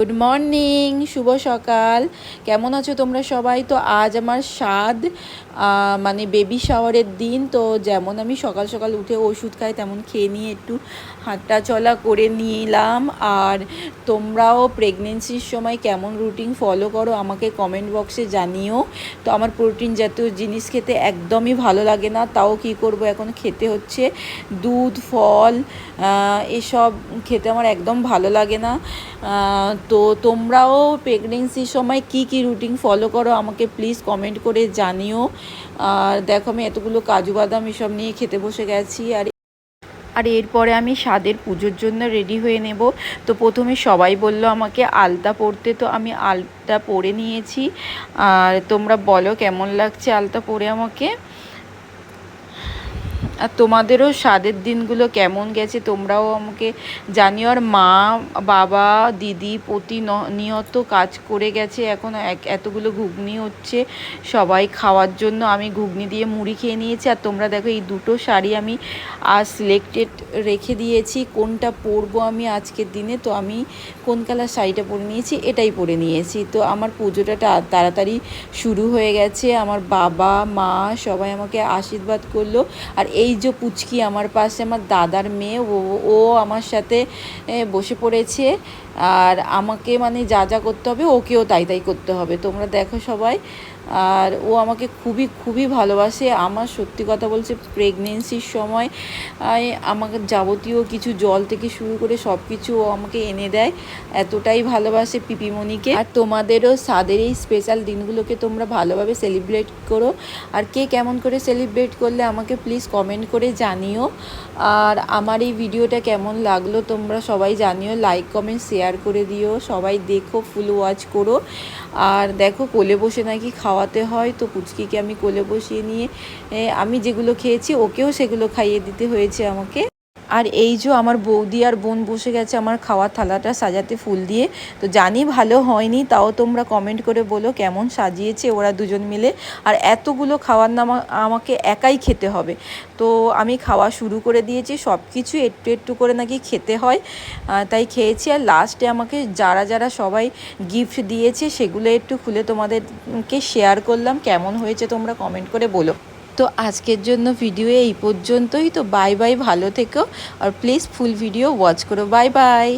Good morning, শুভ সকাল। কেমন আছো তোমরা সবাই? তো আজ আমার মানে বেবি শাওয়ারের দিন। তো যেমন আমি সকাল সকাল উঠে ওষুধ খাই তেমন খেয়ে নিয়ে একটু হাঁটা চলা করে নিলাম। আর তোমরাও প্রেগনেন্সির সময় কেমন রুটিন ফলো করো আমাকে কমেন্ট বক্সে জানিও। তো আমার প্রোটিন জাতীয় জিনিস খেতে একদমই ভালো লাগে না, তাও কি করব, এখন খেতে হচ্ছে। দুধ, ফল, এসব খেতে আমার একদম ভালো লাগে না। তো তোমরাও প্রেগনেন্সির সময় কি কি রুটিন ফলো করো আমাকে প্লিজ কমেন্ট করে জানিও। আর দেখো আমি এতগুলো কাজু বাদাম এসব নিয়ে খেতে বসে গেছি। আর এরপরে আমি স্বাদের পুজোর জন্য রেডি হয়ে নেব। তো প্রথমে সবাই বলল আমাকে আলতা পরতে, তো আমি আলতা পরে নিয়েছি। আর তোমরা বলো কেমন লাগছে আলতা পরে আমাকে। আর তোমাদেরও স্বাদের দিনগুলো কেমন গেছে তোমরাও আমাকে জানিও। আর মা, বাবা, দিদি প্রতিনিয়ত কাজ করে গেছে। এখন এতগুলো ঘুগনি হচ্ছে সবাই খাওয়ার জন্য। আমি ঘুগনি দিয়ে মুড়ি খেয়ে নিয়েছি। আর তোমরা দেখো এই দুটো শাড়ি আমি আজ সিলেক্টেড রেখে দিয়েছি কোনটা পরবো আমি আজকের দিনে। তো আমি কোন কালার শাড়িটা পরে নিয়েছি, এটাই পরে নিয়েছি। তো আমার পুজোটা তাড়াতাড়ি শুরু হয়ে গেছে। আমার বাবা, মা সবাই আমাকে আশীর্বাদ করলো। আর এই যে পুচকি আমার পাশে, আমার দাদার মেয়ে, ও আমার সাথে বসে পড়েছে। আর আমাকে মানে যা যা করতে হবে ওকেও তাই তাই করতে হবে, তোমরা দেখো সবাই। আর ও আমাকে খুবই খুবই ভালোবাসে। আমার সত্যি কথা বলছে, প্রেগনেন্সির সময় আমাকে যাবতীয় কিছু জল থেকে শুরু করে সব কিছু ও আমাকে এনে দেয়। এতটাই ভালোবাসে পিপিমণিকে। আর তোমাদেরও স্বাদের এই স্পেশাল দিনগুলোকে তোমরা ভালোভাবে সেলিব্রেট করো। আর কে কেমন করে সেলিব্রেট করলে আমাকে প্লিজ কমেন্ট করে জানিও। আর আমার এই ভিডিওটা কেমন লাগলো তোমরা সবাই জানিও, লাইক কমেন্ট শেয়ার করে দিও। সবাই দেখো, ফুল ওয়াচ করো। আর দেখো কোলে বসে নাকি খাওয়াতে হয়, তো পুচকিকে আমি কোলে বসিয়ে নিয়ে আমি যেগুলো খেয়েছি ওকেও সেগুলো খাইয়ে দিতে হয়েছে আমাকে। আর এই যে আমার বৌদি আর বোন বসে গেছে আমার খাওয়ার থালাটা সাজাতে ফুল দিয়ে। তো জানি ভালো হয়নি, তাও তোমরা কমেন্ট করে বলো কেমন সাজিয়েছে ওরা দুজন মিলে। আর এতগুলো খাওয়ার না আমাকে একাই খেতে হবে। তো আমি খাওয়া শুরু করে দিয়েছি। সব কিছু একটু একটু করে নাকি খেতে হয়, তাই খেয়েছি। আর লাস্টে আমাকে যারা যারা সবাই গিফট দিয়েছে সেগুলো একটু খুলে তোমাদেরকে শেয়ার করলাম। কেমন হয়েছে তোমরা কমেন্ট করে বলো। তো আজকের জন্য ভিডিও এই পর্যন্তই। তো বাই বাই, ভালো থেকো। আর প্লিজ ফুল ভিডিও ওয়াচ করো। Bye bye.